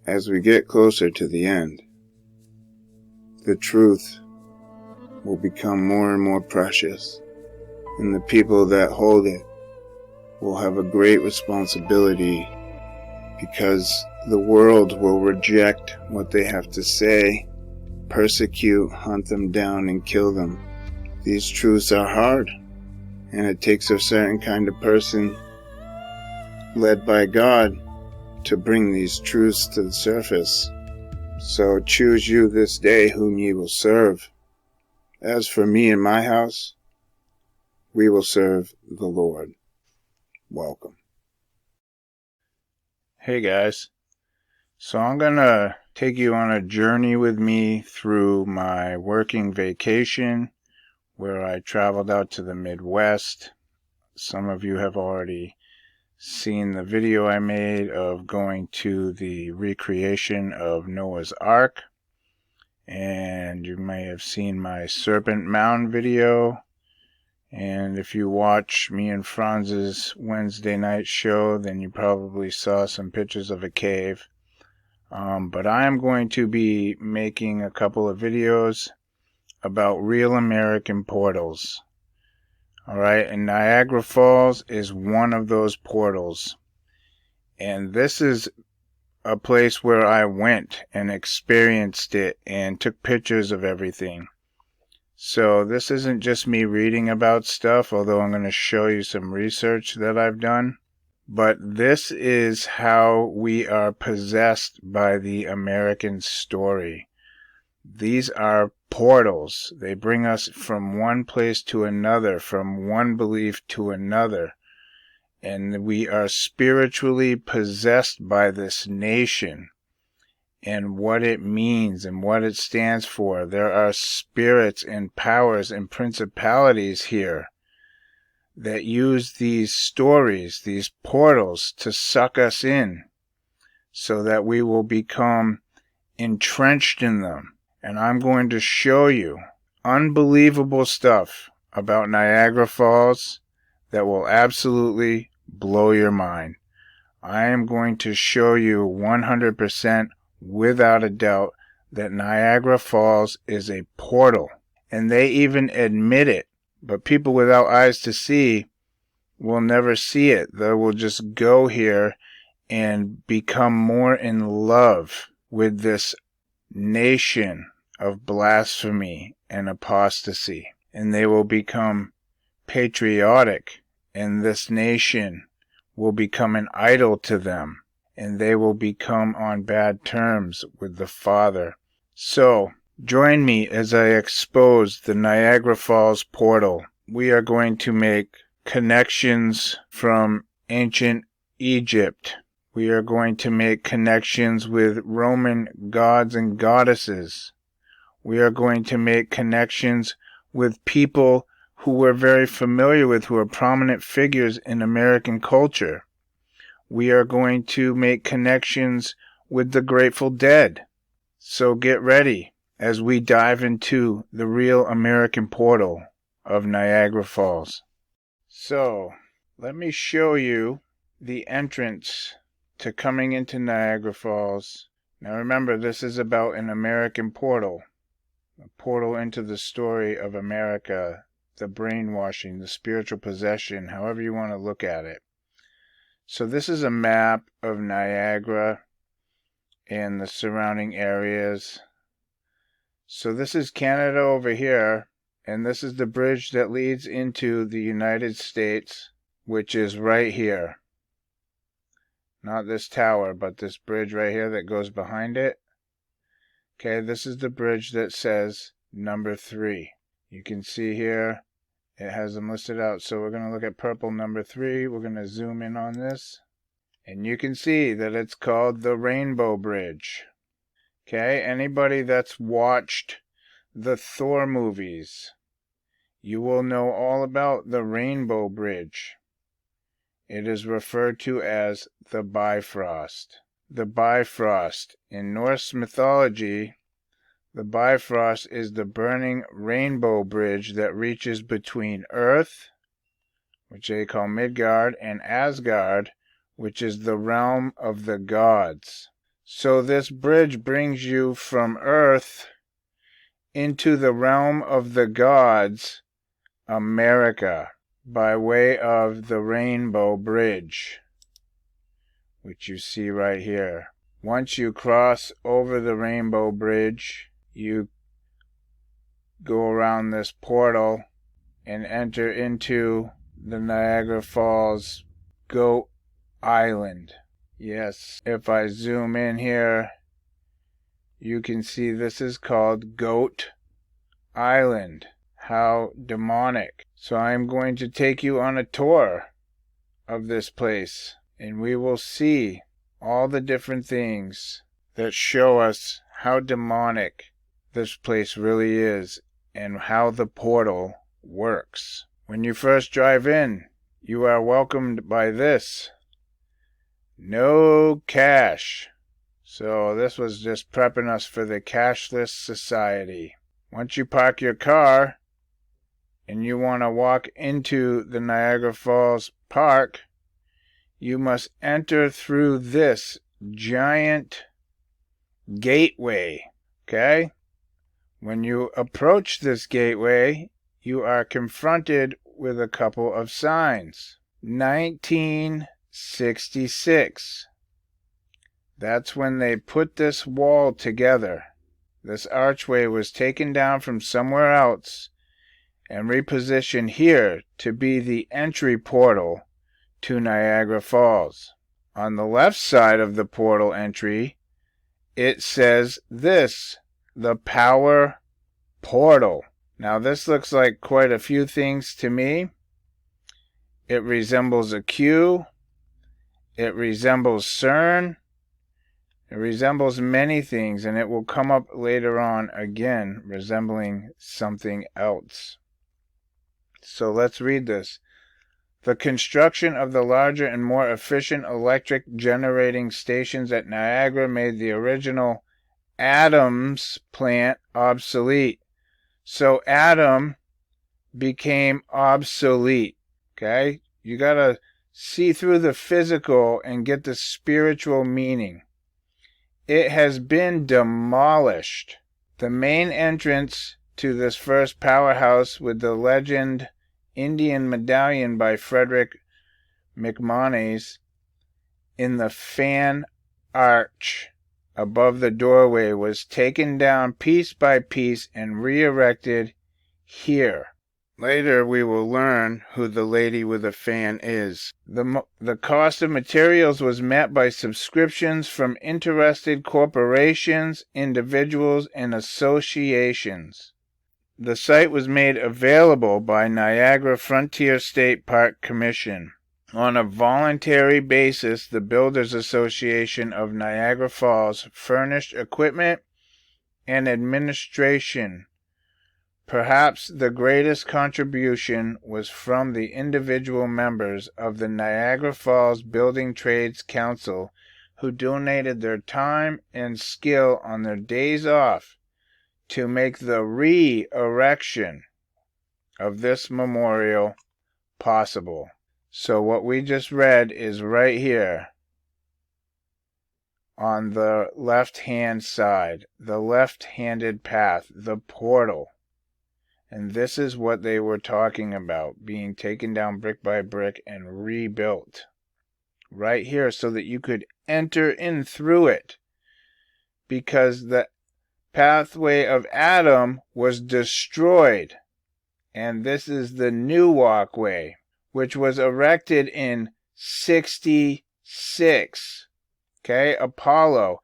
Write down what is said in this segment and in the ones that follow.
As we get closer to the end, the truth will become more and more precious, and the people that hold it will have a great responsibility, because the world will reject what they have to say, persecute, hunt them down, and kill them. These truths are hard, and it takes a certain kind of person led by God to bring these truths to the surface. So choose you this day whom ye will serve. As for me and my house, we will serve the Lord. Welcome. Hey guys, so I'm gonna take you on a journey with me through my working vacation where I traveled out to the Midwest. Some of you have already seen the video I made of going to the recreation of Noah's Ark, and you may have seen my Serpent Mound video. And if you watch me and Franz's Wednesday night show, then you probably saw some pictures of a cave. But I am going to be making a couple of videos about real American portals. Alright, and Niagara Falls is one of those portals. And this is a place where I went and experienced it and took pictures of everything. So this isn't just me reading about stuff, although I'm going to show you some research that I've done. But this is how we are possessed by the American story. These are portals. They bring us from one place to another, from one belief to another. And we are spiritually possessed by this nation and what it means and what it stands for. There are spirits and powers and principalities here that use these stories, these portals, to suck us in so that we will become entrenched in them. And I'm going to show you unbelievable stuff about Niagara Falls that will absolutely blow your mind. I am going to show you 100% without a doubt that Niagara Falls is a portal. And they even admit it. But people without eyes to see will never see it. They will just go here and become more in love with this nation of blasphemy and apostasy. And they will become patriotic, and this nation will become an idol to them, and they will become on bad terms with the Father. So, join me as I expose the Niagara Falls portal. We are going to make connections from ancient Egypt. We are going to make connections with Roman gods and goddesses. We are going to make connections with people who we're very familiar with, who are prominent figures in American culture. We are going to make connections with the Grateful Dead. So get ready as we dive into the real American portal of Niagara Falls. So, let me show you the entrance to coming into Niagara Falls. Now remember, this is about an American portal. A portal into the story of America, the brainwashing, the spiritual possession, however you want to look at it. So this is a map of Niagara and the surrounding areas. So this is Canada over here, and this is the bridge that leads into the United States, which is right here. Not this tower, but this bridge right here that goes behind it. Okay, this is the bridge that says number 3. You can see here, it has them listed out. So we're going to look at purple number 3. We're going to zoom in on this. And you can see that it's called the Rainbow Bridge. Okay, anybody that's watched the Thor movies, you will know all about the Rainbow Bridge. It is referred to as the Bifrost. The Bifrost. In Norse mythology, the Bifrost is the burning rainbow bridge that reaches between Earth, which they call Midgard, and Asgard, which is the realm of the gods. So this bridge brings you from Earth into the realm of the gods, America, by way of the Rainbow Bridge, which you see right here. Once you cross over the Rainbow Bridge, you go around this portal and enter into the Niagara Falls Goat Island. Yes, if I zoom in here, you can see this is called Goat Island. How demonic. So I'm going to take you on a tour of this place, and we will see all the different things that show us how demonic this place really is and how the portal works. When you first drive in, you are welcomed by this: no cash. So this was just prepping us for the cashless society. Once you park your car and you want to walk into the Niagara Falls Park, you must enter through this giant gateway, okay? When you approach this gateway, you are confronted with a couple of signs. 1966. That's when they put this wall together. This archway was taken down from somewhere else and repositioned here to be the entry portal to Niagara Falls. On the left side of the portal entry, it says this: the Power Portal. Now this looks like quite a few things to me. It resembles a Q. It resembles CERN. It resembles many things, and it will come up later on again, resembling something else. So let's read this. The construction of the larger and more efficient electric generating stations at Niagara made the original Adams plant obsolete. So Adam became obsolete. Okay? You gotta see through the physical and get the spiritual meaning. It has been demolished. The main entrance to this first powerhouse with the legend Indian Medallion by Frederick McMonnies in the fan arch above the doorway was taken down piece by piece and re-erected here. Later we will learn who the lady with the fan is. The cost of materials was met by subscriptions from interested corporations, individuals, and associations. The site was made available by Niagara Frontier State Park Commission. On a voluntary basis, the Builders Association of Niagara Falls furnished equipment and administration. Perhaps the greatest contribution was from the individual members of the Niagara Falls Building Trades Council, who donated their time and skill on their days off to make the re-erection of this memorial possible. So what we just read is right here on the left-hand side, the left-handed path, the portal. And this is what they were talking about, being taken down brick by brick and rebuilt. Right here, so that you could enter in through it. Because the pathway of Adam was destroyed. And this is the new walkway, which was erected in 66. Okay, Apollo.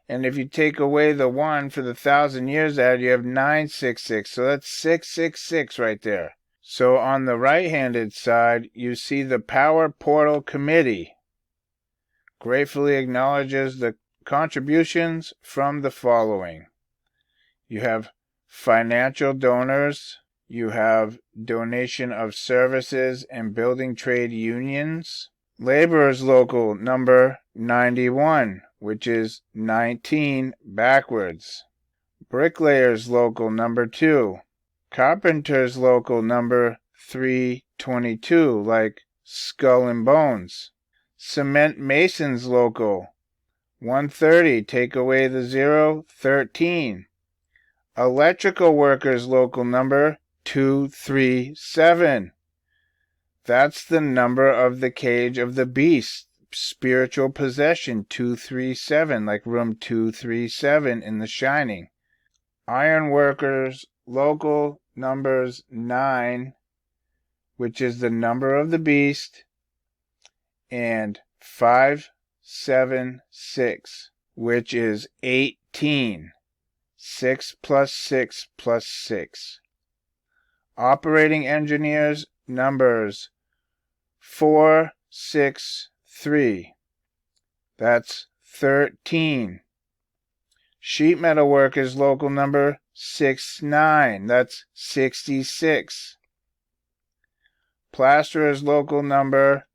And if you take away the 1 for the 1,000 years added, you have 966. So that's 666 right there. So on the right-handed side, you see the Power Portal Committee gratefully acknowledges the contributions from the following. You have financial donors. You have donation of services and building trade unions. Laborers Local number 91, which is 19 backwards. Bricklayers Local number 2. Carpenters Local number 322, like Skull and Bones. Cement Masons Local 130, take away the 0, 13. Electrical workers local number 237. That's the number of the cage of the beast. Spiritual possession 237, like room 237 in The Shining. Iron workers local numbers 9, which is the number of the beast, and 576, which is 18. 6 plus 6 plus 6. Operating engineers numbers 463. That's 13. Sheet metal workers local number 69. That's 66. Plasterers local number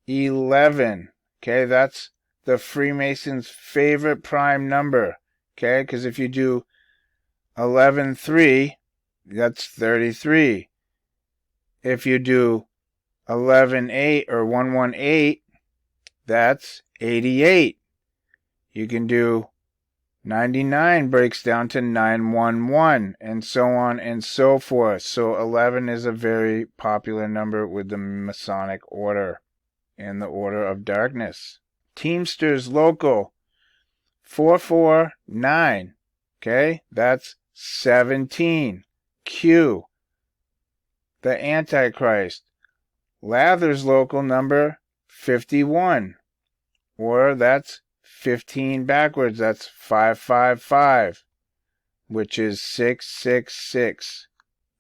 11. Okay, that's the Freemasons' favorite prime number. Okay, because if you do 11-3, that's 33. If you do 11-8 or 118, that's 88. You can do 99 breaks down to 911, and so on and so forth. So 11 is a very popular number with the Masonic Order and the Order of Darkness. Teamsters local 449. Okay, that's 17. Q, the Antichrist. Lather's local number 51. Or that's 15 backwards. That's 555, which is 666.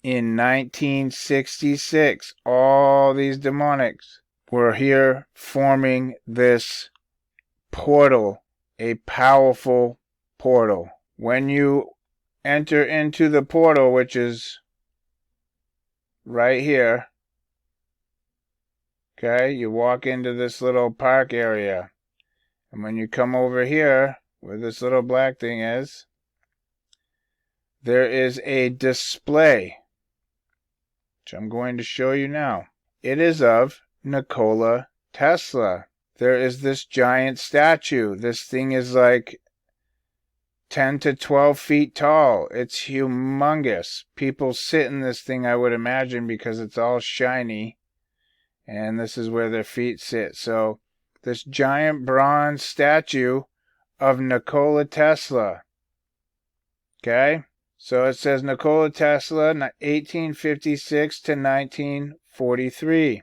In 1966, all these demonics were here forming this portal, a powerful portal. When you enter into the portal, which is right here, okay, you walk into this little park area. And when you come over here, where this little black thing is, there is a display, which I'm going to show you now. It is of Nikola Tesla. There is this giant statue. This thing is like 10 to 12 feet tall. It's humongous. People sit in this thing, I would imagine, because it's all shiny. And this is where their feet sit. So, this giant bronze statue of Nikola Tesla. Okay? So it says Nikola Tesla, 1856 to 1943.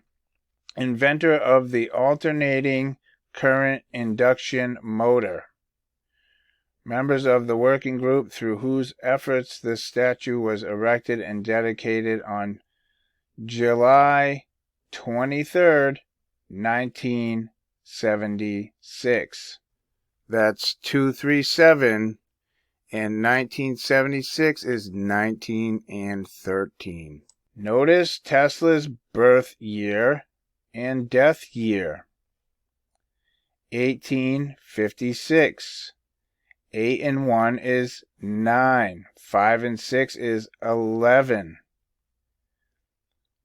Inventor of the alternating current induction motor. Members of the working group through whose efforts this statue was erected and dedicated on July 23rd, 1976. That's 237, and 1976 is 19 and 13. Notice Tesla's birth year and death year. 1856. 8 and 1 is 9. 5 and 6 is 11.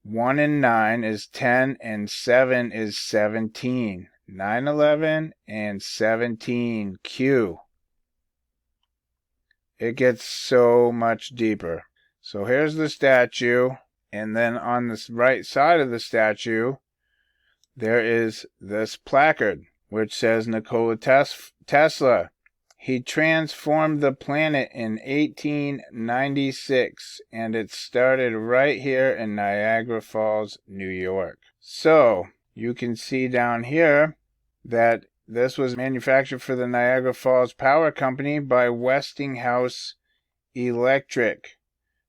1 and 9 is 10, and 7 is 17. 9, 11, and 17. Q. It gets so much deeper. So here's the statue, and then on the right side of the statue, there is this placard, which says Nikola Tesla. He transformed the planet in 1896, and it started right here in Niagara Falls, New York. So, you can see down here that this was manufactured for the Niagara Falls Power Company by Westinghouse Electric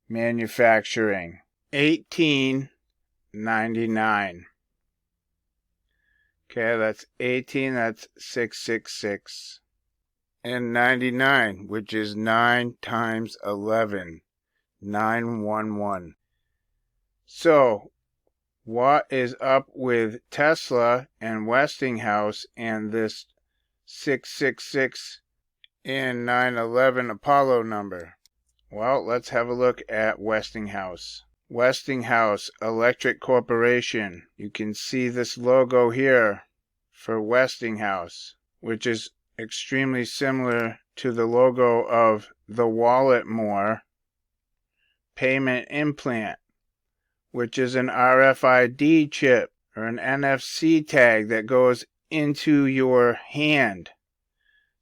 Manufacturing. 1899. Okay, that's 18, that's 666. And 99, which is 9 times 11, 911. So, what is up with Tesla and Westinghouse and this 666 and 911 Apollo number? Well, let's have a look at Westinghouse. Westinghouse Electric Corporation. You can see this logo here for Westinghouse, which is extremely similar to the logo of the Wallet More payment implant, which is an RFID chip or an NFC tag that goes into your hand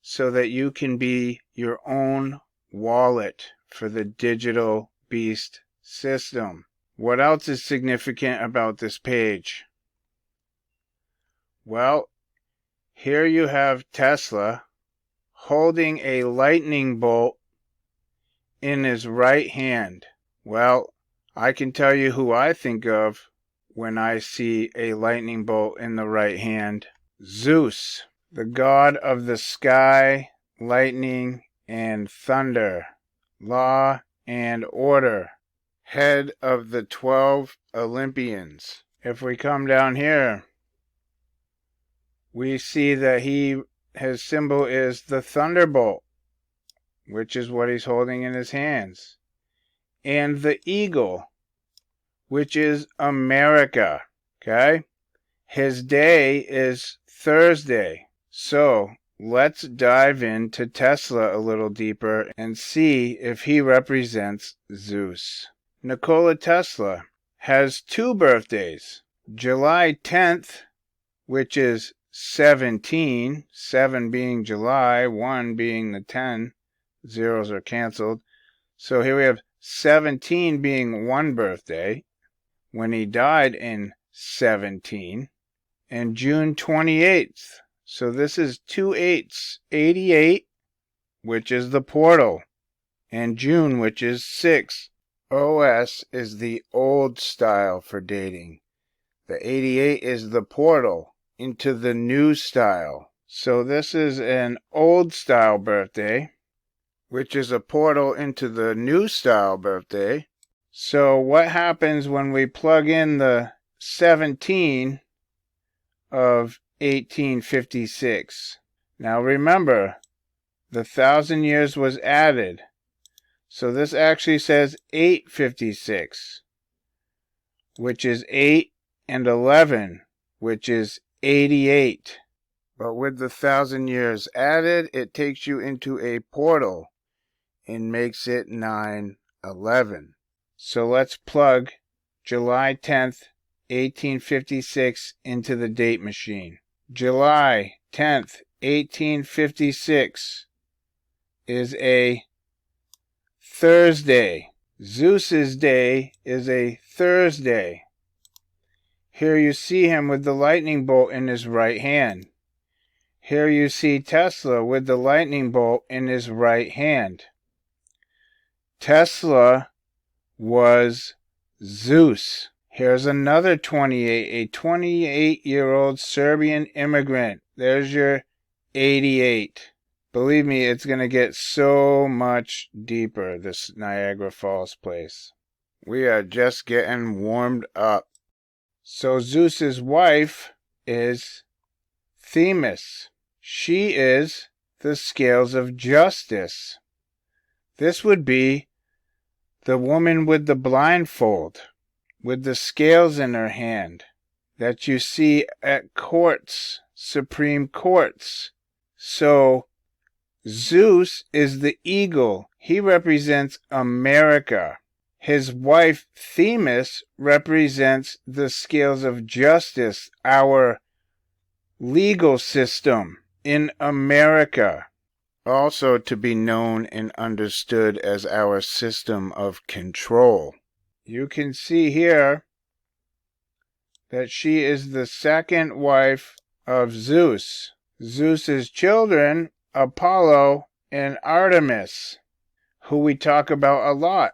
so that you can be your own wallet for the digital beast system. What else is significant about this page? Well, here you have Tesla holding a lightning bolt in his right hand. Well, I can tell you who I think of when I see a lightning bolt in the right hand. Zeus, the god of the sky, lightning, and thunder, law and order, head of the 12 Olympians. If we come down here, we see that his symbol is the thunderbolt, which is what he's holding in his hands, and the eagle, which is America. Okay? His day is Thursday. So let's dive into Tesla a little deeper and see if he represents Zeus. Nikola Tesla has two birthdays. July 10th, which is 17, 7 being July, 1 being the 10, zeros are canceled. So here we have 17 being one birthday, when he died in 17, and June 28th. So this is 2 8s, 88, which is the portal, and June, which is 6. OS is the old style for dating. The 88 is the portal into the new style. So this is an old style birthday, which is a portal into the new style birthday. So what happens when we plug in the 17 of 1856? Now remember, the 1,000 years was added. So this actually says 856, which is 8 and 11, which is 88. But with the 1,000 years added, it takes you into a portal and makes it 911. So let's plug July 10th, 1856 into the date machine. July 10th, 1856 is a Thursday. Zeus's day is a Thursday. Here you see him with the lightning bolt in his right hand. Here you see Tesla with the lightning bolt in his right hand. Tesla was Zeus. Here's another 28, a 28-year-old Serbian immigrant. There's your 88. Believe me, it's going to get so much deeper, this Niagara Falls place. We are just getting warmed up. So Zeus's wife is Themis. She is the scales of justice. This would be the woman with the blindfold, with the scales in her hand, that you see at courts, supreme courts. So Zeus is the eagle. He represents America. His wife Themis represents the scales of justice, our legal system in America, also to be known and understood as our system of control. You can see here that she is the second wife of Zeus. Zeus's children, Apollo and Artemis, who we talk about a lot.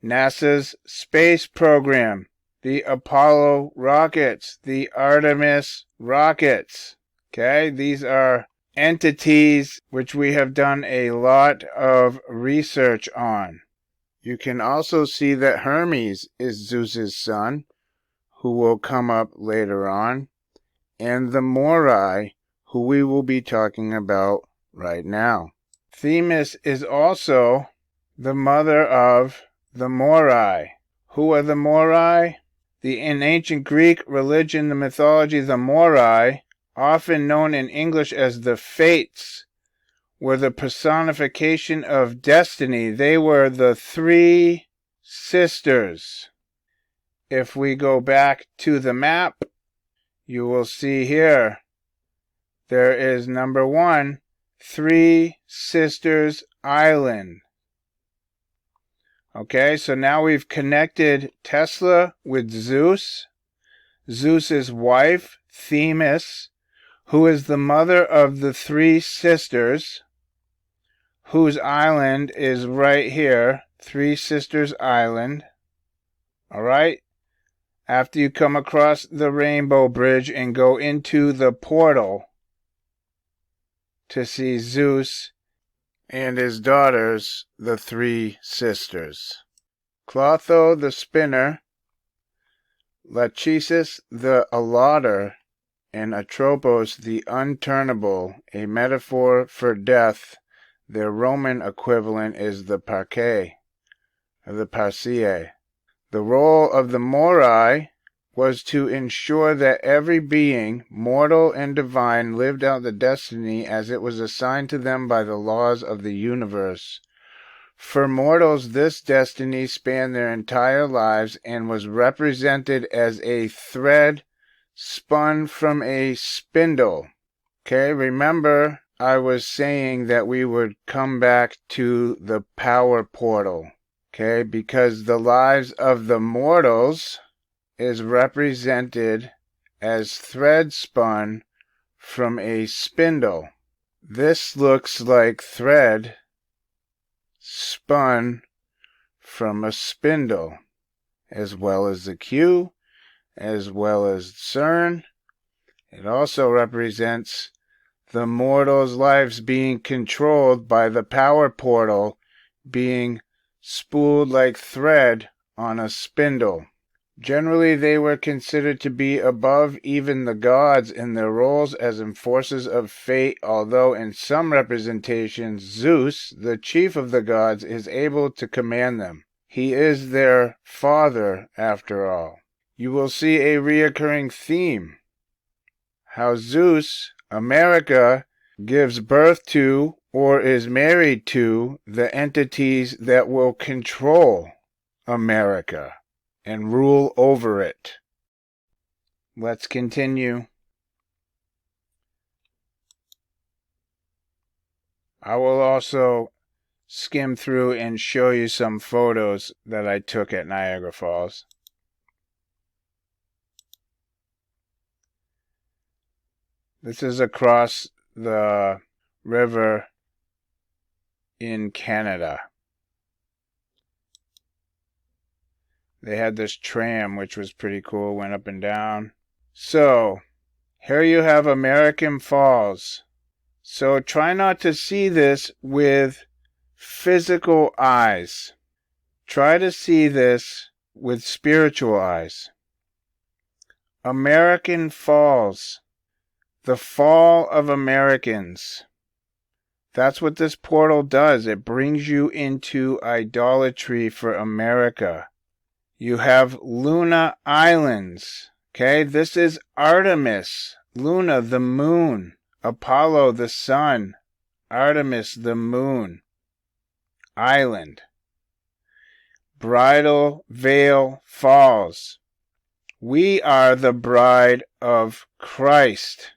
NASA's space program, the Apollo rockets, the Artemis rockets. Okay, these are entities which we have done a lot of research on. You can also see that Hermes is Zeus's son, who will come up later on, and the Moirai, who we will be talking about right now. Themis is also the mother of the Moirai. Who are the Moirai? In ancient Greek religion, the mythology, the Moirai often known in English as the Fates, were the personification of destiny. They were the three sisters. If we go back to the map, you will see here, there is number 1, Three Sisters Island. Okay, so now we've connected Tesla with Zeus, Zeus's wife, Themis, who is the mother of the three sisters, whose island is right here, Three Sisters Island. All right? After you come across the Rainbow Bridge and go into the portal to see Zeus and his daughters, the three sisters. Clotho the spinner, Lachesis the allottor, and Atropos the unturnable, a metaphor for death. Their Roman equivalent is the Parcae, or the Parcae. The role of the Moirai was to ensure that every being, mortal and divine, lived out the destiny as it was assigned to them by the laws of the universe. For mortals, this destiny spanned their entire lives and was represented as a thread spun from a spindle. Okay, remember I was saying that we would come back to the power portal. Okay, because the lives of the mortals is represented as thread spun from a spindle. This looks like thread spun from a spindle, as well as the Q, as well as CERN. It also represents the mortals' lives being controlled by the power portal, being spooled like thread on a spindle. Generally, they were considered to be above even the gods in their roles as enforcers of fate, although in some representations, Zeus, the chief of the gods, is able to command them. He is their father, after all. You will see a reoccurring theme. How Zeus, America, gives birth to or is married to the entities that will control America and rule over it. Let's continue. I will also skim through and show you some photos that I took at Niagara Falls. This is across the river in Canada. They had this tram, which was pretty cool, went up and down. So, here you have American Falls. So try not to see this with physical eyes. Try to see this with spiritual eyes. American Falls. The fall of Americans. That's what this portal does. It brings you into idolatry for America. You have Luna Islands. Okay, this is Artemis. Luna, the moon. Apollo, the sun. Artemis, the moon. Island. Bridal Veil Falls. We are the bride of Christ.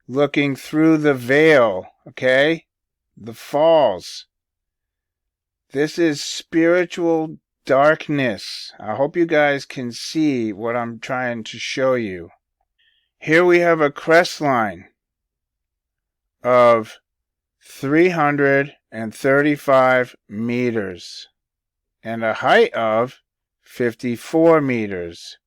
Looking through the veil, okay? The falls. This is spiritual darkness. I hope you guys can see what I'm trying to show you. Here we have a crest line of 335 meters and a height of 54 meters.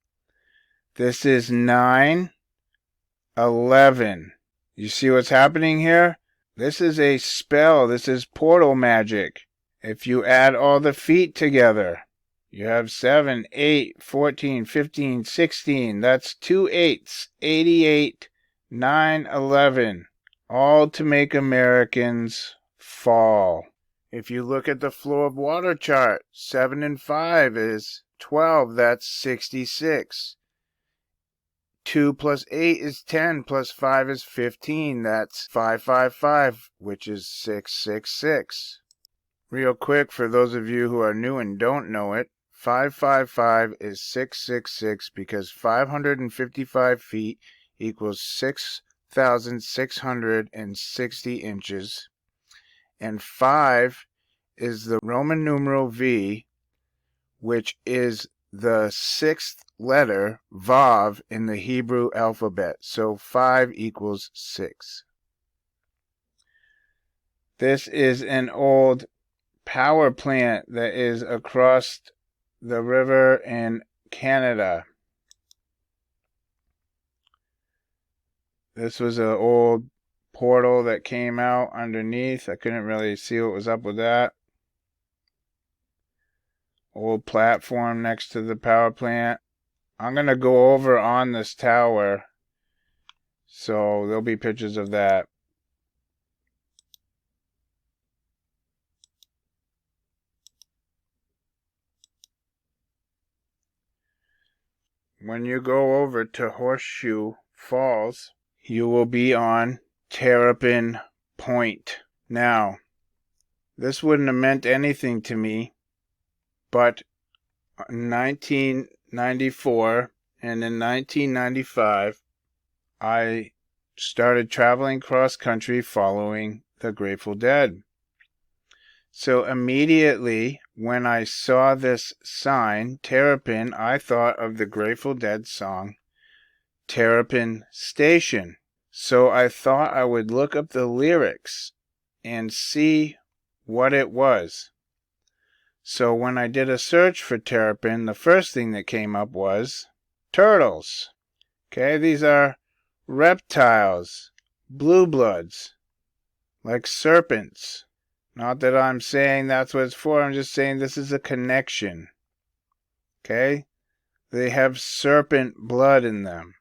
This is 9/11. You see what's happening here? This is a spell. This is portal magic. If you add all the feet together, you have 7, 8, 14, 15, 16. That's 2 8s. 88, 9/11. All to make Americans fall. If you look at the flow of water chart, 7 and 5 is 12. That's 66. 2 plus 8 is 10, plus 5 is 15. That's 555, which is 666. Real quick, for those of you who are new and don't know it, 555 is 666 because 555 feet equals 6,660 inches, and 5 is the Roman numeral V, which is the 6th letter, Vav, in the Hebrew alphabet. So 5 equals 6. This is an old power plant that is across the river in Canada. This was an old portal that came out underneath. I couldn't really see what was up with that. Old platform next to the power plant. I'm going to go over on this tower, so there'll be pictures of that. When you go over to Horseshoe Falls, you will be on Terrapin Point. Now, this wouldn't have meant anything to me, but in 1994 and in 1995, I started traveling cross country following the Grateful Dead. So immediately when I saw this sign, Terrapin, I thought of the Grateful Dead song, Terrapin Station. So I thought I would look up the lyrics and see what it was. So when I did a search for Terrapin, the first thing that came up was turtles. Okay, these are reptiles, blue bloods, like serpents. Not that I'm saying that's what it's for, I'm just saying this is a connection. Okay? They have serpent blood in them.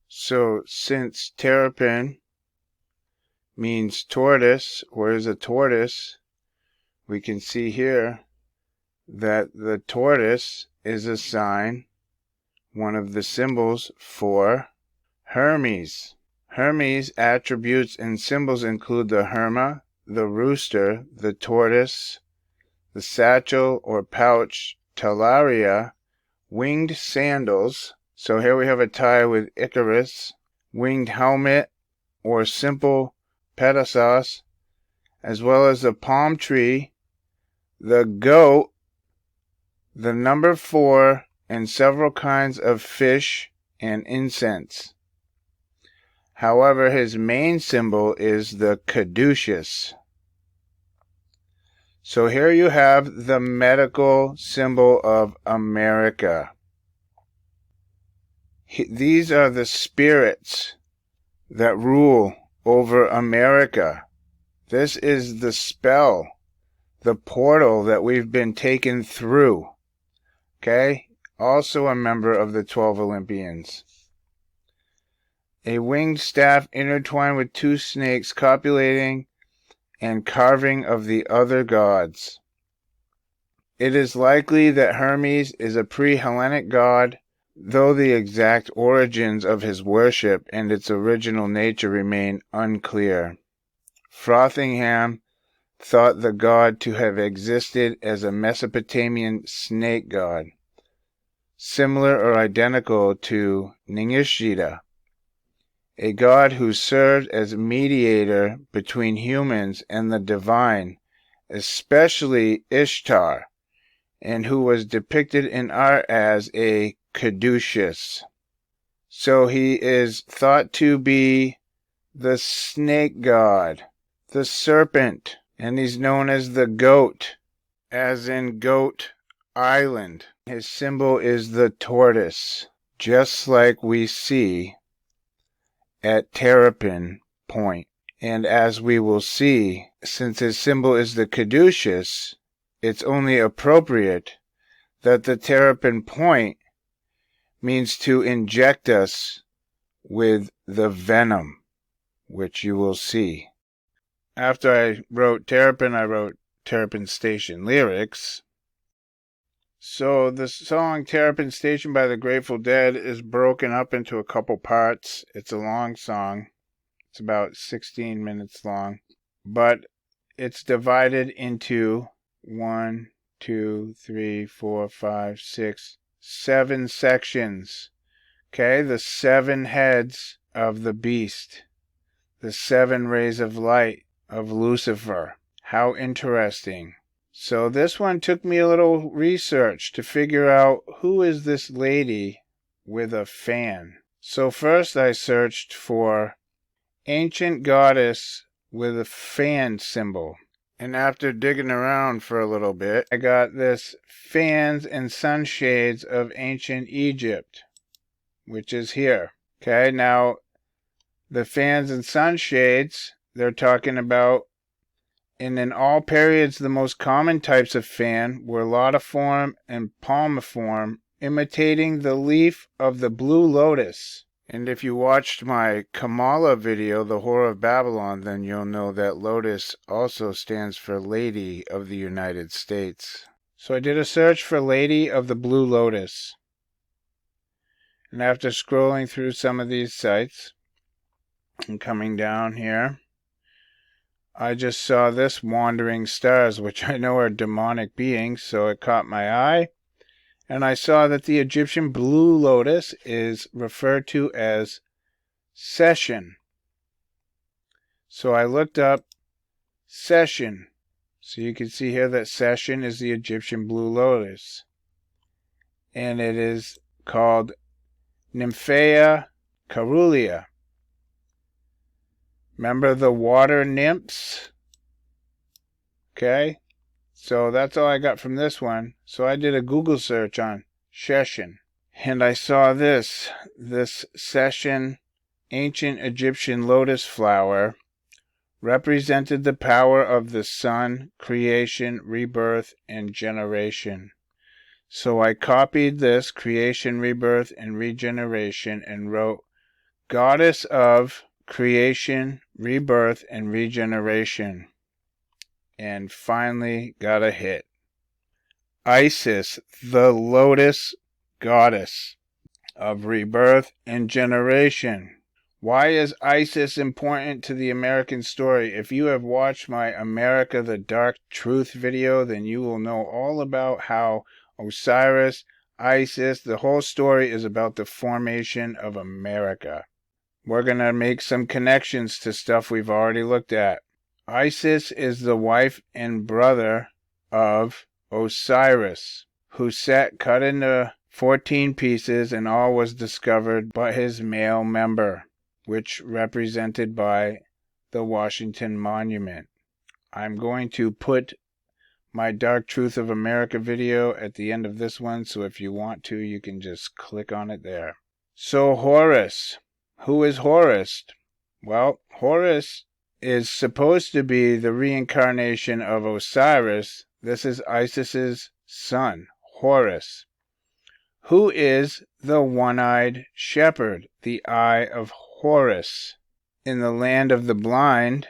So since Terrapin means tortoise, or is a tortoise, we can see here that the tortoise is a sign, one of the symbols for Hermes. Hermes' attributes and symbols include the Herma, the rooster, the tortoise, the satchel or pouch, talaria, winged sandals. So here we have a tie with Icarus, winged helmet or simple pedasos, as well as the palm tree, the goat, the number 4, and several kinds of fish and incense. However, his main symbol is the caduceus. So here you have the medical symbol of America. These are the spirits that rule over America. This is the spell, the portal that we've been taken through. Okay? Also a member of the 12 Olympians. A winged staff intertwined with 2 snakes, copulating and carving of the other gods. It is likely that Hermes is a pre-Hellenic god, though the exact origins of his worship and its original nature remain unclear. Frothingham thought the god to have existed as a Mesopotamian snake god, similar or identical to Ningishita, a god who served as mediator between humans and the divine, especially Ishtar, and who was depicted in art as a caduceus. So he is thought to be the snake god, the serpent, and he's known as the goat, as in Goat Island. His symbol is the tortoise, just like we see at Terrapin Point. And as we will see, since his symbol is the caduceus, it's only appropriate that the Terrapin Point means to inject us with the venom, which you will see. After I wrote Terrapin, I wrote Terrapin Station lyrics. So the song Terrapin Station by the Grateful Dead is broken up into a couple parts. It's a long song. It's about 16 minutes long. But it's divided into 1, 2, 3, 4, 5, 6, 7 sections. Okay, the 7 heads of the beast. The 7 rays of light of Lucifer. How interesting. So this one took me a little research to figure out who is this lady with a fan. So first I searched for ancient goddess with a fan symbol. And after digging around for a little bit, I got this fans and sunshades of ancient Egypt, which is here. Okay, now the fans and sunshades they're talking about, and in all periods the most common types of fan were laudiform and palmiform, imitating the leaf of the blue lotus. And if you watched my Kamala video, The Whore of Babylon, then you'll know that lotus also stands for Lady of the United States. So I did a search for Lady of the Blue Lotus. And after scrolling through some of these sites and coming down here, I just saw this wandering stars, which I know are demonic beings, so it caught my eye. And I saw that the Egyptian blue lotus is referred to as Session. So I looked up Session. So you can see here that Session is the Egyptian blue lotus. And it is called Nymphaea caerulea. Remember the water nymphs? Okay, so that's all I got from this one. So I did a Google search on Session. And I saw this Session ancient Egyptian lotus flower represented the power of the sun, creation, rebirth, and generation. So I copied this, creation, rebirth, and regeneration, and wrote, Goddess of creation, rebirth, and regeneration. And finally got a hit. Isis, the lotus goddess of rebirth and generation. Why is Isis important to the American story? If you have watched my America the Dark Truth video, then you will know all about how Osiris, Isis, the whole story is about the formation of America. We're going to make some connections to stuff we've already looked at. Isis is the wife and brother of Osiris, who Set cut into 14 pieces, and all was discovered but his male member, which represented by the Washington Monument. I'm going to put my Dark Truth of America video at the end of this one, so if you want to, you can just click on it there. So Horus. Who is Horus? Well, Horus is supposed to be the reincarnation of Osiris. This is Isis's son, Horus. Who is the one-eyed shepherd, the Eye of Horus? In the land of the blind,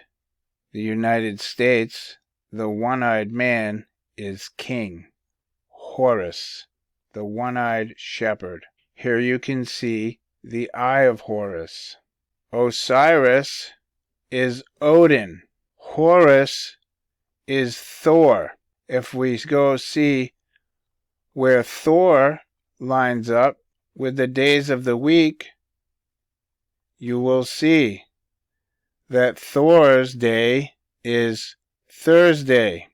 the United States, the one-eyed man is king. Horus, the one-eyed shepherd. Here you can see the Eye of Horus. Osiris is Odin. Horus is Thor. If we go see where Thor lines up with the days of the week, you will see that Thor's day is Thursday,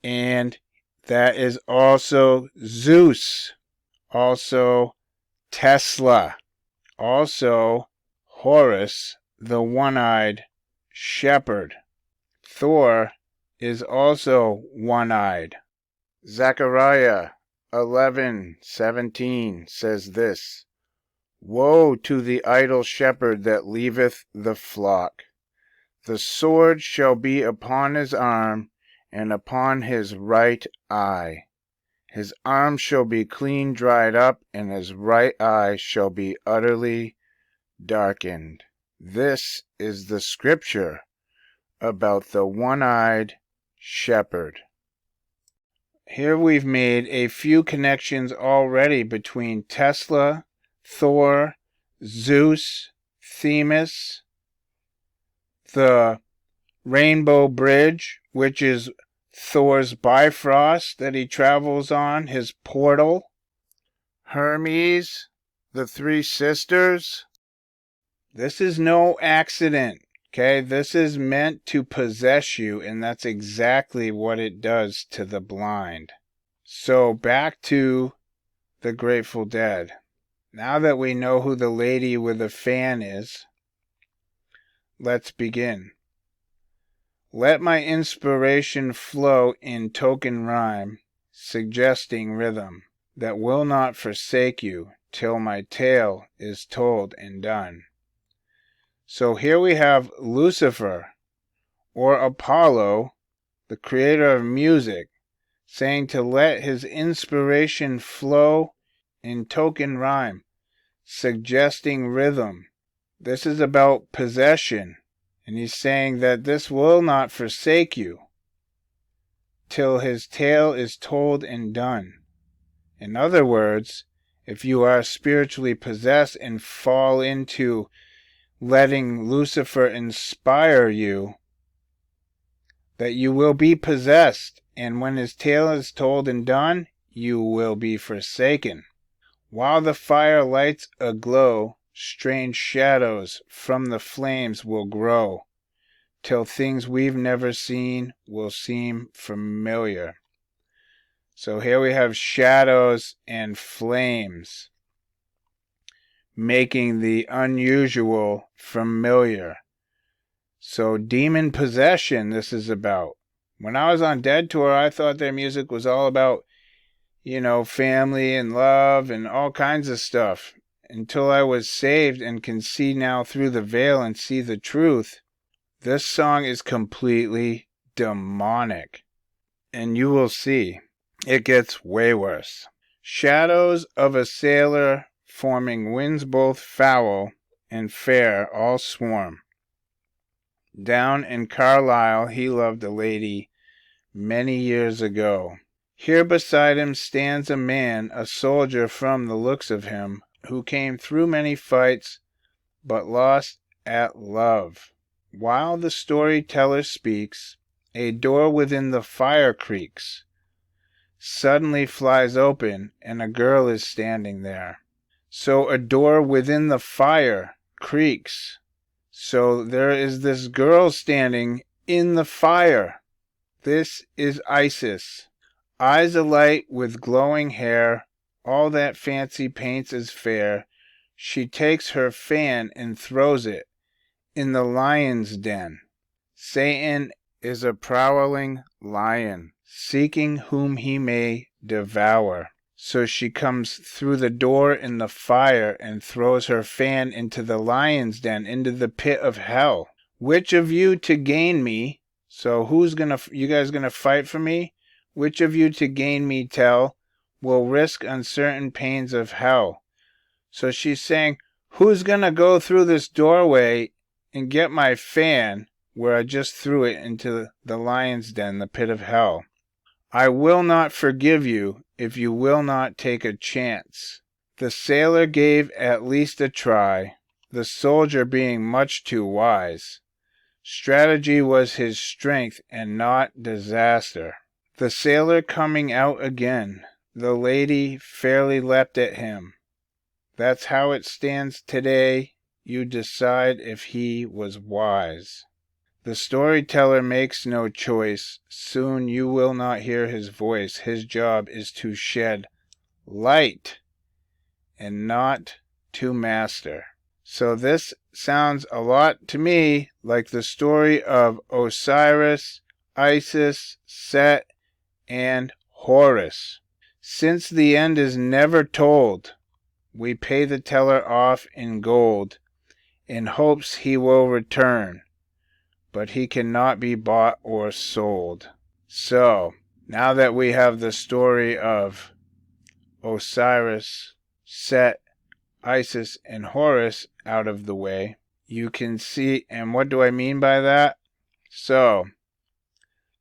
and that is also Zeus, also Tesla, also Horus, the one-eyed shepherd. Thor is also one-eyed. Zechariah 11:17 says this, Woe to the idle shepherd that leaveth the flock! The sword shall be upon his arm, and upon his right eye. His arm shall be clean dried up, and his right eye shall be utterly darkened. This is the scripture about the one-eyed shepherd. Here we've made a few connections already between Tesla, Thor, Zeus, Themis, the Rainbow Bridge, which is Thor's Bifrost that he travels on, his portal, Hermes, the three sisters. This is no accident, okay? This is meant to possess you, and that's exactly what it does to the blind. So back to the Grateful Dead. Now that we know who the lady with the fan is, let's begin. Let my inspiration flow in token rhyme, suggesting rhythm, that will not forsake you till my tale is told and done. So here we have Lucifer, or Apollo, the creator of music, saying to let his inspiration flow in token rhyme, suggesting rhythm. This is about possession. And he's saying that this will not forsake you till his tale is told and done. In other words, if you are spiritually possessed and fall into letting Lucifer inspire you, that you will be possessed, and when his tale is told and done, you will be forsaken. While the fire lights aglow, strange shadows from the flames will grow, till things we've never seen will seem familiar. So here we have shadows and flames, making the unusual familiar. So demon possession this is about. When I was on Dead Tour, I thought their music was all about, family and love and all kinds of stuff. Until I was saved and can see now through the veil and see the truth. This song is completely demonic. And you will see, it gets way worse. Shadows of a sailor forming winds both foul and fair all swarm. Down in Carlisle he loved a lady many years ago. Here beside him stands a man, a soldier from the looks of him, who came through many fights, but lost at love. While the storyteller speaks, a door within the fire creaks, suddenly flies open, and a girl is standing there. So a door within the fire creaks. So there is this girl standing in the fire. This is Isis. Eyes alight with glowing hair, all that fancy paints is fair. She takes her fan and throws it in the lion's den. Satan is a prowling lion, seeking whom he may devour. So she comes through the door in the fire and throws her fan into the lion's den, into the pit of hell. Which of you to gain me? So you guys gonna fight for me? Which of you to gain me tell, will risk uncertain pains of hell? So she's saying, who's gonna go through this doorway and get my fan, where I just threw it into the lion's den, the pit of hell? I will not forgive you if you will not take a chance. The sailor gave at least a try, the soldier being much too wise. Strategy was his strength and not disaster. The sailor coming out again, the lady fairly leapt at him. That's how it stands today. You decide if he was wise. The storyteller makes no choice. Soon you will not hear his voice. His job is to shed light and not to master. So this sounds a lot to me like the story of Osiris, Isis, Set, and Horus. Since the end is never told, we pay the teller off in gold, in hopes he will return, but he cannot be bought or sold. So, now that we have the story of Osiris, Set, Isis, and Horus out of the way, you can see, and what do I mean by that? So,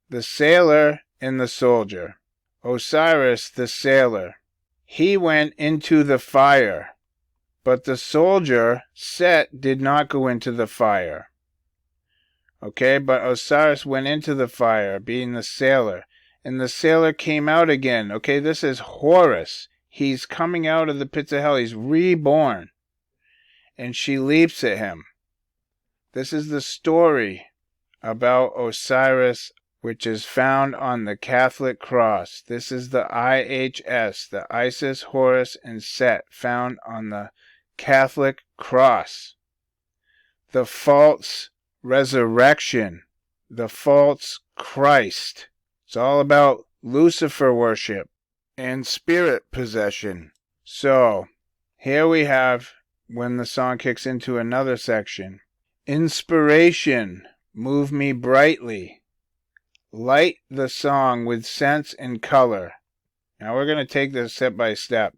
the sailor and the soldier. Osiris the sailor. He went into the fire, but the soldier, Set, did not go into the fire. Okay, but Osiris went into the fire, being the sailor, and the sailor came out again. Okay, this is Horus. He's coming out of the pits of hell. He's reborn. And she leaps at him. This is the story about Osiris, which is found on the Catholic cross. This is the IHS, the Isis, Horus, and Set, found on the Catholic cross. The false resurrection, the false Christ. It's all about Lucifer worship and spirit possession. So, here we have, when the song kicks into another section, inspiration, move me brightly. Light the song with sense and color. Now we're going to take this step by step.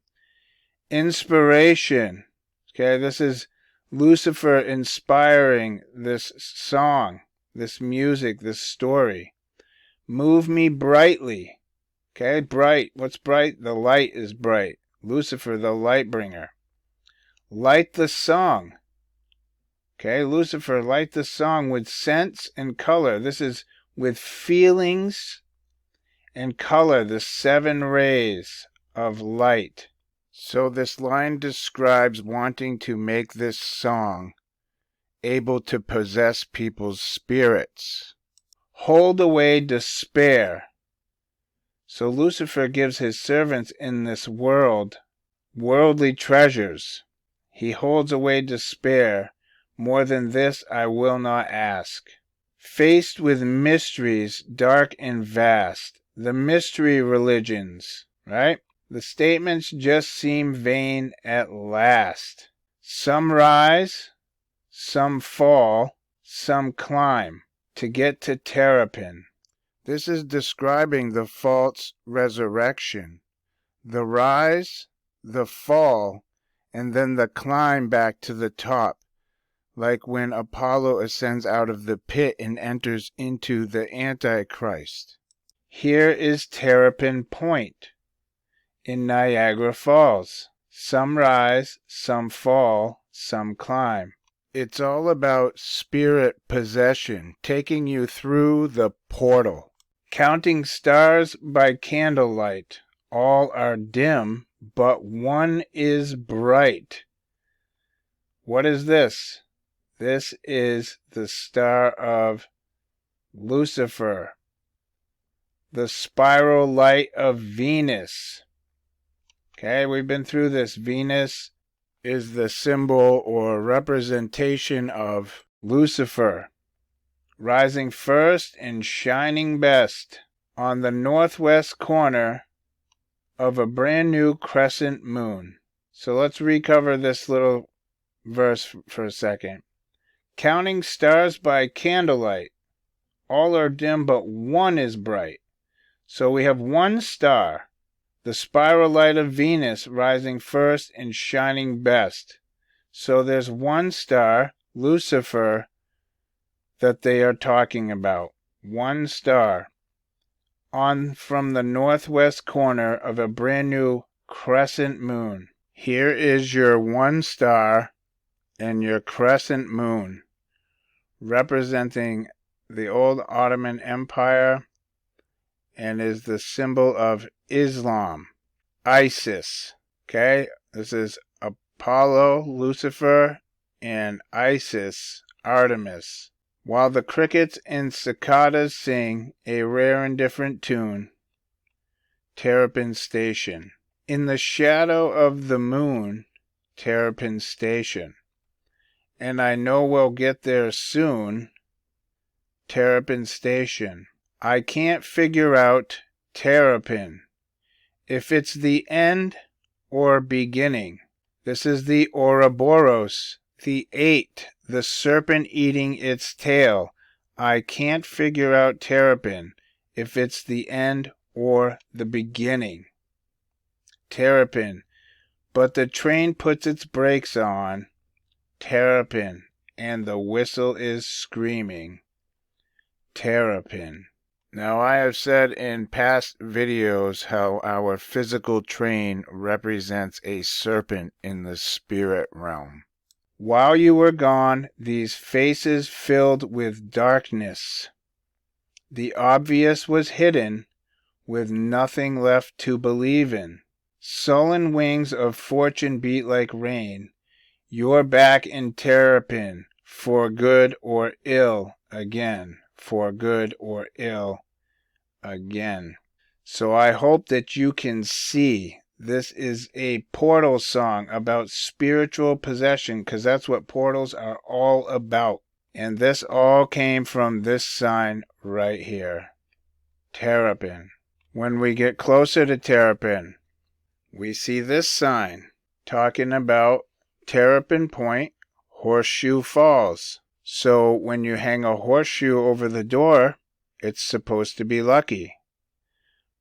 Inspiration. Okay, this is Lucifer inspiring this song, this music, this story. Move me brightly. Okay, bright. What's bright? The light is bright. Lucifer, the light bringer. Light the song. Okay, Lucifer, light the song with sense and color. This is with feelings and color, the 7 rays of light. So this line describes wanting to make this song able to possess people's spirits. Hold away despair. So Lucifer gives his servants in this world worldly treasures. He holds away despair. More than this I will not ask. Faced with mysteries dark and vast, the mystery religions, right? The statements just seem vain at last. Some rise, some fall, some climb to get to Terrapin. This is describing the false resurrection, the rise, the fall, and then the climb back to the top, like when Apollo ascends out of the pit and enters into the Antichrist. Here is Terrapin Point in Niagara Falls. Some rise, some fall, some climb. It's all about spirit possession, taking you through the portal. Counting stars by candlelight, all are dim, but one is bright. What is this? This is the star of Lucifer, the spiral light of Venus. Okay, we've been through this. Venus is the symbol or representation of Lucifer, rising first and shining best on the northwest corner of a brand new crescent moon. So let's recover this little verse for a second. Counting stars by candlelight, all are dim but one is bright. So we have one star, the spiral light of Venus, rising first and shining best. So there's one star, Lucifer, that they are talking about. One star on from the northwest corner of a brand new crescent moon. Here is your one star and your crescent moon, representing the old Ottoman Empire, and is the symbol of Islam, Isis. Okay, this is Apollo, Lucifer, and Isis, Artemis. While the crickets and cicadas sing a rare and different tune, Terrapin Station. In the shadow of the moon, Terrapin Station. And I know we'll get there soon, Terrapin Station. I can't figure out Terrapin, if it's the end or beginning. This is the Ouroboros, the 8, the serpent eating its tail. I can't figure out Terrapin, if it's the end or the beginning. Terrapin, but the train puts its brakes on. Terrapin, and the whistle is screaming. Terrapin. Now, I have said in past videos how our physical train represents a serpent in the spirit realm. While you were gone, these faces filled with darkness. The obvious was hidden, with nothing left to believe in. Sullen wings of fortune beat like rain. You're back in Terrapin, for good or ill again, for good or ill again. So I hope that you can see this is a portal song about spiritual possession, because that's what portals are all about. And this all came from this sign right here, Terrapin. When we get closer to Terrapin, we see this sign talking about Terrapin Point, Horseshoe Falls. So when you hang a horseshoe over the door, it's supposed to be lucky.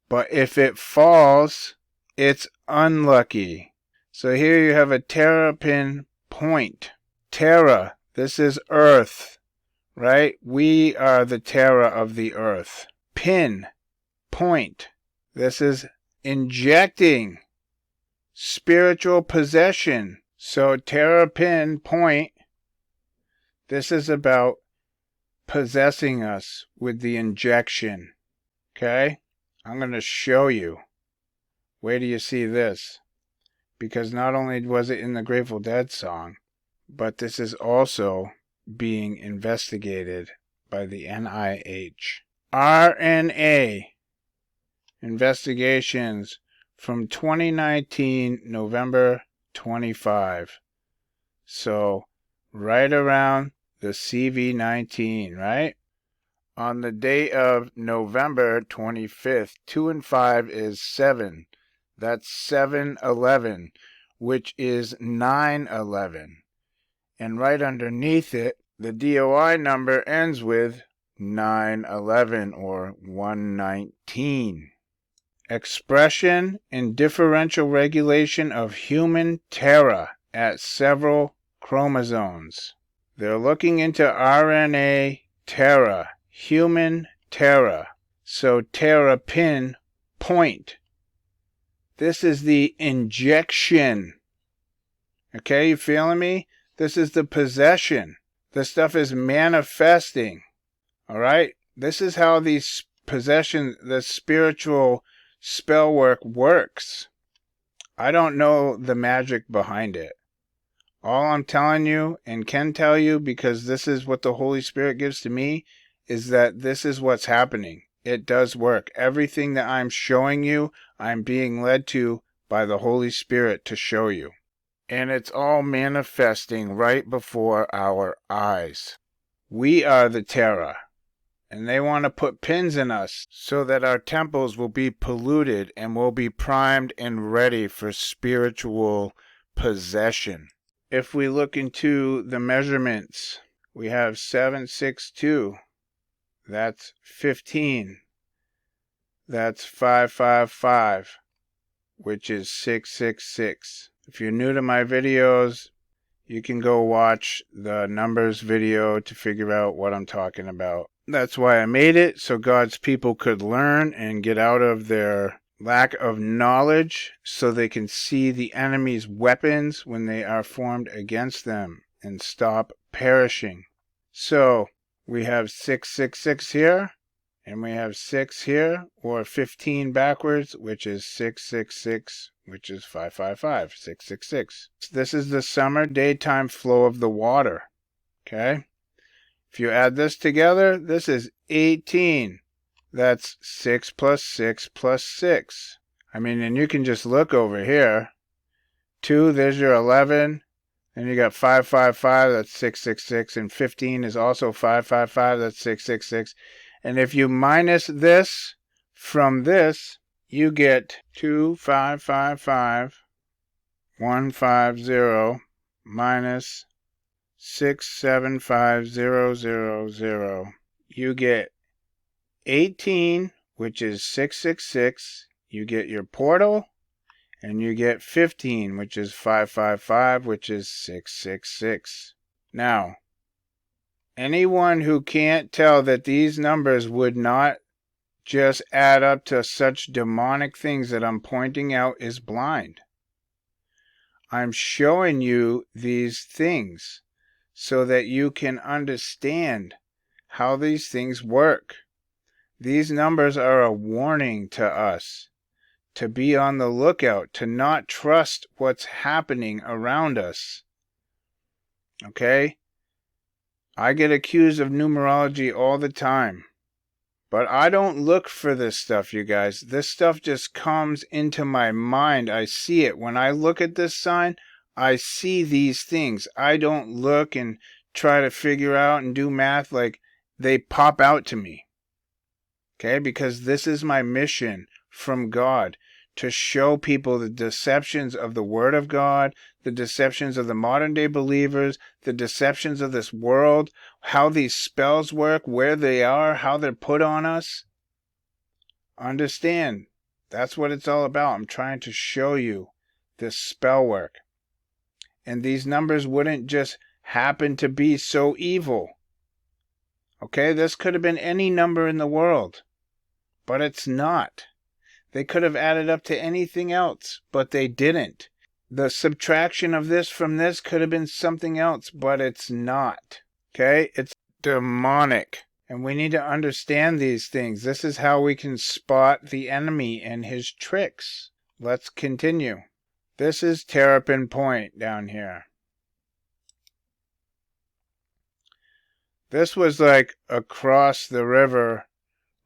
But if it falls, it's unlucky. So here you have a Terrapin Point. Terra, this is Earth, right? We are the Terra of the Earth. Pin, point. This is injecting spiritual possession. So Terrapin Point, this is about possessing us with the injection. Okay? I'm going to show you. Wait till you see this. Because not only was it in the Grateful Dead song, but this is also being investigated by the NIH. RNA investigations from 2019, November 25. So, right around the CV19, right? On the day of November 25th, 2 and 5 is 7. That's 7/11, which is 9/11. And right underneath it, the DOI number ends with 9/11 or 119. Expression and differential regulation of human terra at several chromosomes. They're looking into RNA terra, human terra. So Terrapin Point. This is the injection. Okay, you feeling me? This is the possession. This stuff is manifesting. All right? This is how these possession, the spiritual spell work works. I don't know the magic behind it. All I'm telling you and can tell you, because this is what the Holy Spirit gives to me, is that this is what's happening. It does work. Everything that I'm showing you, I'm being led to by the Holy Spirit to show you. And it's all manifesting right before our eyes. We are the terra. And they want to put pins in us so that our temples will be polluted and will be primed and ready for spiritual possession. If we look into the measurements, we have 762. That's 15. That's 555, which is 666. If you're new to my videos, you can go watch the numbers video to figure out what I'm talking about. That's why I made it, so God's people could learn and get out of their lack of knowledge, so they can see the enemy's weapons when they are formed against them and stop perishing. So we have 666 here, and we have 6 here, or 15 backwards, which is 666, which is 555, 666. This is the summer daytime flow of the water, okay? If you add this together, this is 18. That's 6 plus 6 plus 6. I mean, and you can just look over here. 2, there's your 11. Then you got 555, that's 666. And 15 is also 555, that's 666. And if you minus this from this, you get 2555, 150 minus 675,000. You get 18, which is 666. You get your portal, and you get 15, which is 555, which is 666. Now, anyone who can't tell that these numbers would not just add up to such demonic things that I'm pointing out is blind. I'm showing you these things so that you can understand how these things work. These numbers are a warning to us to be on the lookout, to not trust what's happening around us. Okay? I get accused of numerology all the time. But I don't look for this stuff, you guys. This stuff just comes into my mind. I see it. When I look at this sign, I see these things. I don't look and try to figure out and do math. Like, they pop out to me. Okay? Because this is my mission from God, to show people the deceptions of the Word of God, the deceptions of the modern day believers, the deceptions of this world, how these spells work, where they are, how they're put on us. Understand, that's what it's all about. I'm trying to show you this spell work. And these numbers wouldn't just happen to be so evil. Okay, this could have been any number in the world, but it's not. They could have added up to anything else, but they didn't. The subtraction of this from this could have been something else, but it's not. Okay? It's demonic. And we need to understand these things. This is how we can spot the enemy and his tricks. Let's continue. This is Terrapin Point down here. This was like across the river,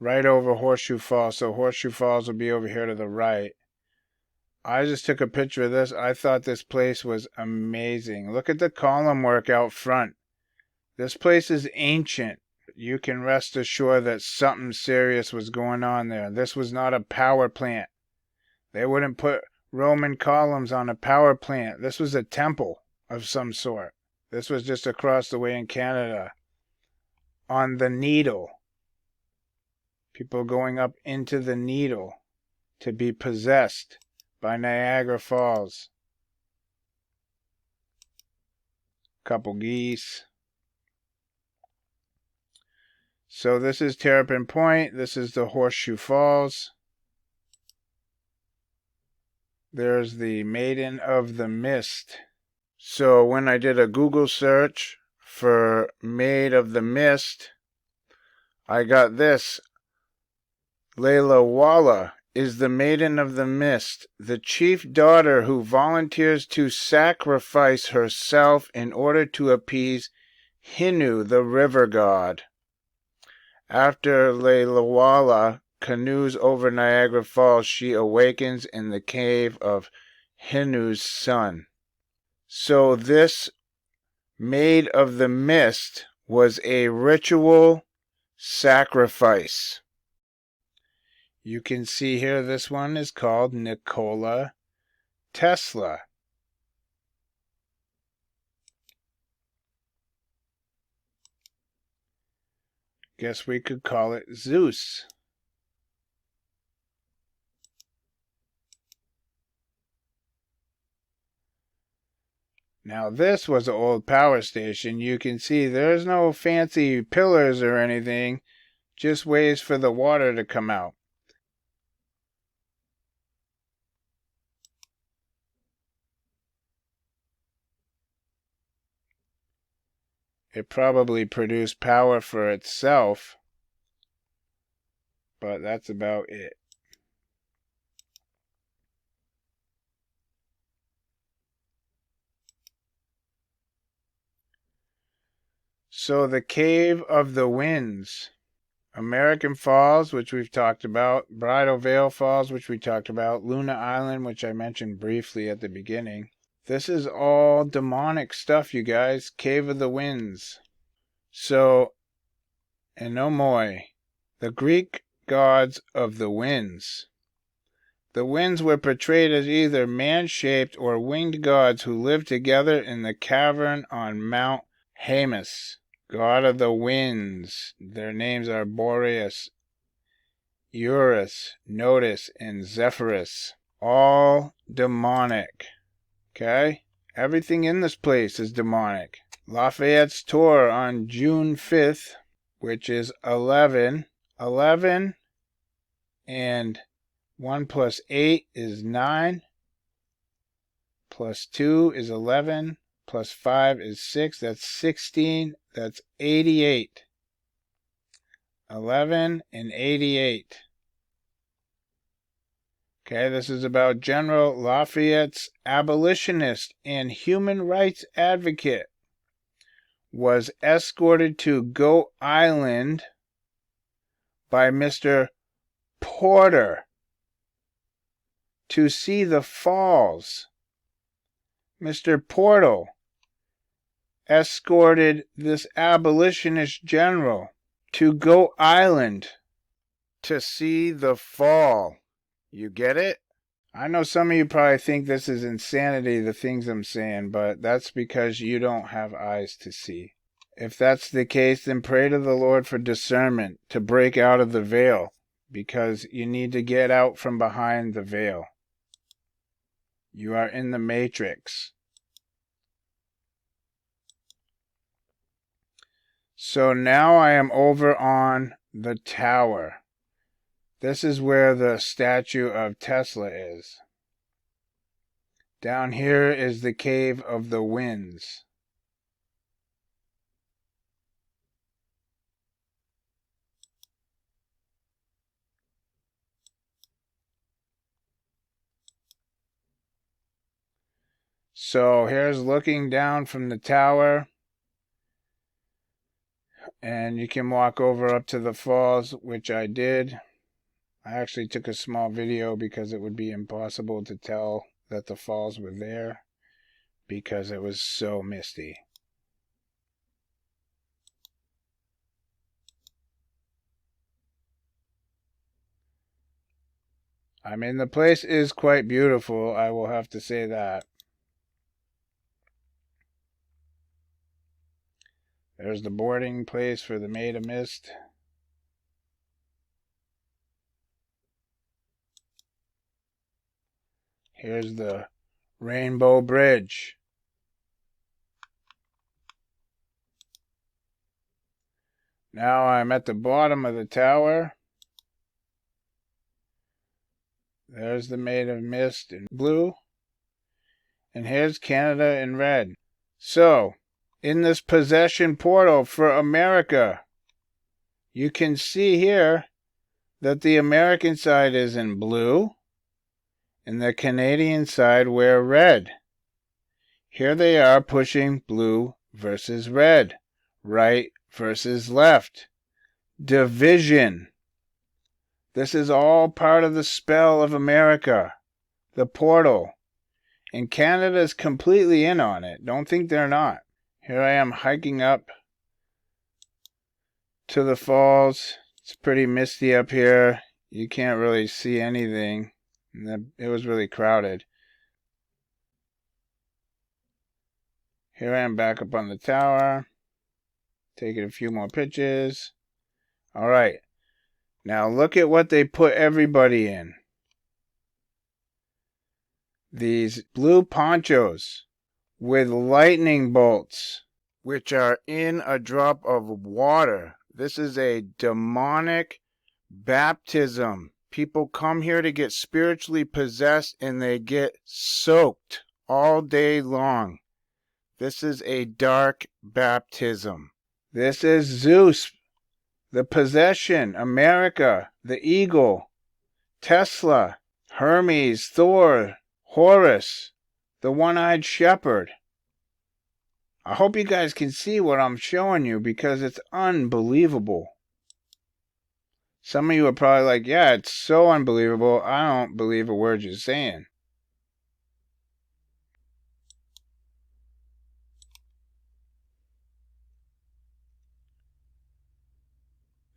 right over Horseshoe Falls. So Horseshoe Falls will be over here to the right. I just took a picture of this. I thought this place was amazing. Look at the column work out front. This place is ancient. You can rest assured that something serious was going on there. This was not a power plant. They wouldn't put Roman columns on a power plant. This was a temple of some sort. This was just across the way in Canada. On the Needle. People going up into the Needle to be possessed by Niagara Falls. Couple geese. So this is Terrapin Point. This is the Horseshoe Falls. There's the Maiden of the Mist. So when I did a Google search for Maid of the Mist, I got this. Layla Walla is the Maiden of the Mist, the chief daughter who volunteers to sacrifice herself in order to appease Hinu, the river god. After Layla Walla canoes over Niagara Falls, she awakens in the cave of Hinu's son. So this Maid of the Mist was a ritual sacrifice. You can see here this one is called Nikola Tesla. Guess we could call it Zeus. Now this was an old power station. You can see there's no fancy pillars or anything, just ways for the water to come out. It probably produced power for itself, but that's about it. So the Cave of the Winds, American Falls, which we've talked about, Bridal Veil Falls, which we talked about, Luna Island, which I mentioned briefly at the beginning. This is all demonic stuff, you guys. Cave of the Winds. So, Enomoi, the Greek gods of the winds. The winds were portrayed as either man-shaped or winged gods who lived together in the cavern on Mount Haemus. God of the winds. Their names are Boreas, Eurus, Notus, and Zephyrus. All demonic. Okay? Everything in this place is demonic. Lafayette's tour on June 5th, which is 11. 11 And 1 plus 8 is 9. Plus 2 is 11. Plus 5 is 6. That's 16. That's 88. 11 and 88. Okay, this is about General Lafayette's abolitionist and human rights advocate was escorted to Goat Island by Mr. Porter to see the falls. Mr. Porter escorted this abolitionist general to Goat Island to see the fall. You get it? I know some of you probably think this is insanity, the things I'm saying, but that's because you don't have eyes to see. If that's the case, then pray to the Lord for discernment to break out of the veil, because you need to get out from behind the veil. You are in the matrix. So now I am over on the tower. This is where the statue of Tesla is. Down here is the Cave of the Winds. So here's looking down from the tower. And you can walk over up to the falls, which I did. I actually took a small video because it would be impossible to tell that the falls were there because it was so misty. I mean, the place is quite beautiful, I will have to say that. There's the boarding place for the Maid of Mist. Here's the Rainbow Bridge. Now I'm at the bottom of the tower. There's the Maid of Mist in blue. And here's Canada in red. So, in this possession portal for America, you can see here that the American side is in blue and the Canadian side wear red. Here they are pushing blue versus red, right versus left. Division. This is all part of the spell of America, the portal. And Canada's completely in on it. Don't think they're not. Here I am hiking up to the falls. It's pretty misty up here. You can't really see anything. It was really crowded. Here I am back up on the tower. Taking a few more pictures. Alright. Now look at what they put everybody in. These blue ponchos with lightning bolts, which are in a drop of water. This is a demonic baptism. People come here to get spiritually possessed and they get soaked all day long. This is a dark baptism. This is Zeus, the possession, America, the eagle, Tesla, Hermes, Thor, Horus, the one-eyed shepherd. I hope you guys can see what I'm showing you because it's unbelievable. Some of you are probably like, yeah, it's so unbelievable, I don't believe a word you're saying.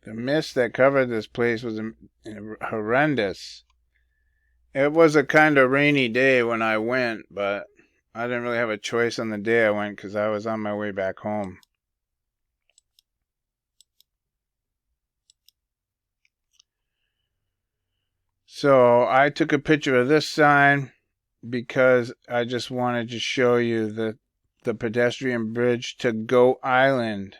The mist that covered this place was horrendous. It was a kind of rainy day when I went, but I didn't really have a choice on the day I went because I was on my way back home. So I took a picture of this sign because I just wanted to show you the pedestrian bridge to Goat Island.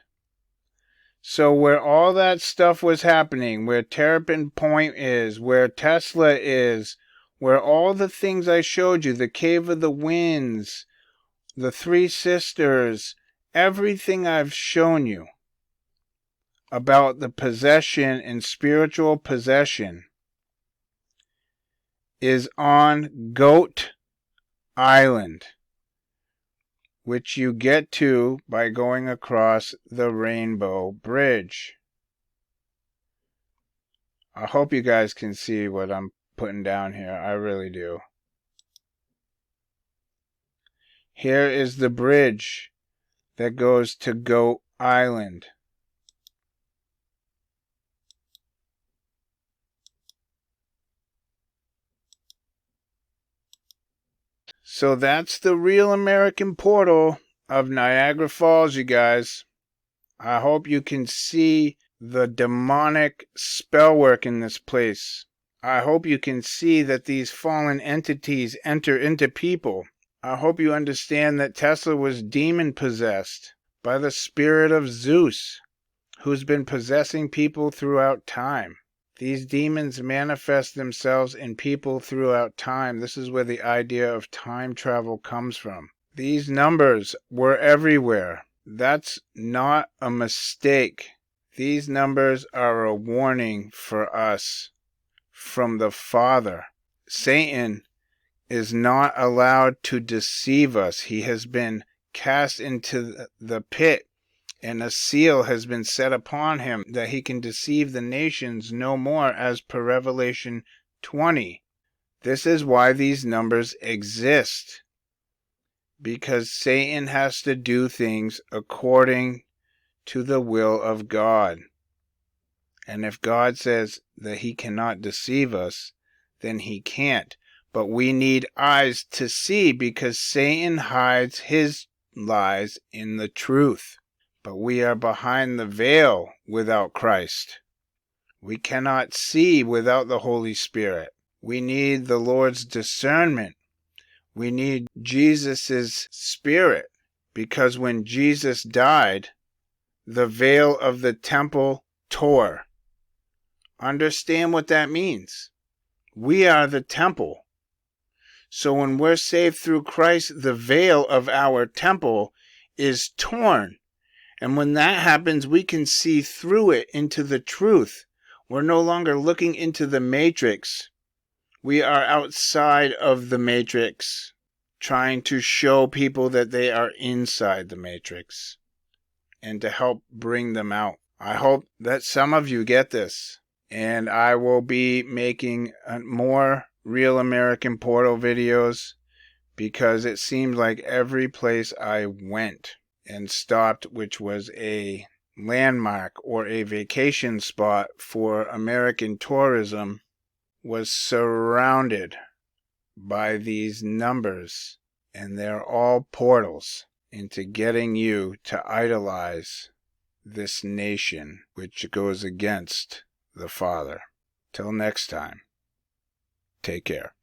So where all that stuff was happening, where Terrapin Point is, where Tesla is, where all the things I showed you, the Cave of the Winds, the Three Sisters, everything I've shown you about the possession and spiritual possession is on Goat Island, which you get to by going across the Rainbow Bridge. I hope you guys can see what I'm putting down here. I really do. Here is the bridge that goes to Goat Island. So that's the real American portal of Niagara Falls, you guys. I hope you can see the demonic spell work in this place. I hope you can see that these fallen entities enter into people. I hope you understand that Tesla was demon-possessed by the spirit of Zeus, who's been possessing people throughout time. These demons manifest themselves in people throughout time. This is where the idea of time travel comes from. These numbers were everywhere. That's not a mistake. These numbers are a warning for us from the Father. Satan is not allowed to deceive us. He has been cast into the pit, and a seal has been set upon him that he can deceive the nations no more, as per Revelation 20. This is why these numbers exist, because Satan has to do things according to the will of God. And if God says that he cannot deceive us, then he can't. But we need eyes to see, because Satan hides his lies in the truth. But we are behind the veil without Christ. We cannot see without the Holy Spirit. We need the Lord's discernment. We need Jesus' Spirit, because when Jesus died, the veil of the temple tore. Understand what that means. We are the temple. So when we're saved through Christ, the veil of our temple is torn. And when that happens, we can see through it into the truth. We're no longer looking into the matrix. We are outside of the matrix, trying to show people that they are inside the matrix and to help bring them out. I hope that some of you get this. And I will be making more Real American Portal videos, because it seems like every place I went and stopped, which was a landmark or a vacation spot for American tourism, was surrounded by these numbers. And they're all portals into getting you to idolize this nation, which goes against the Father. Till next time, take care.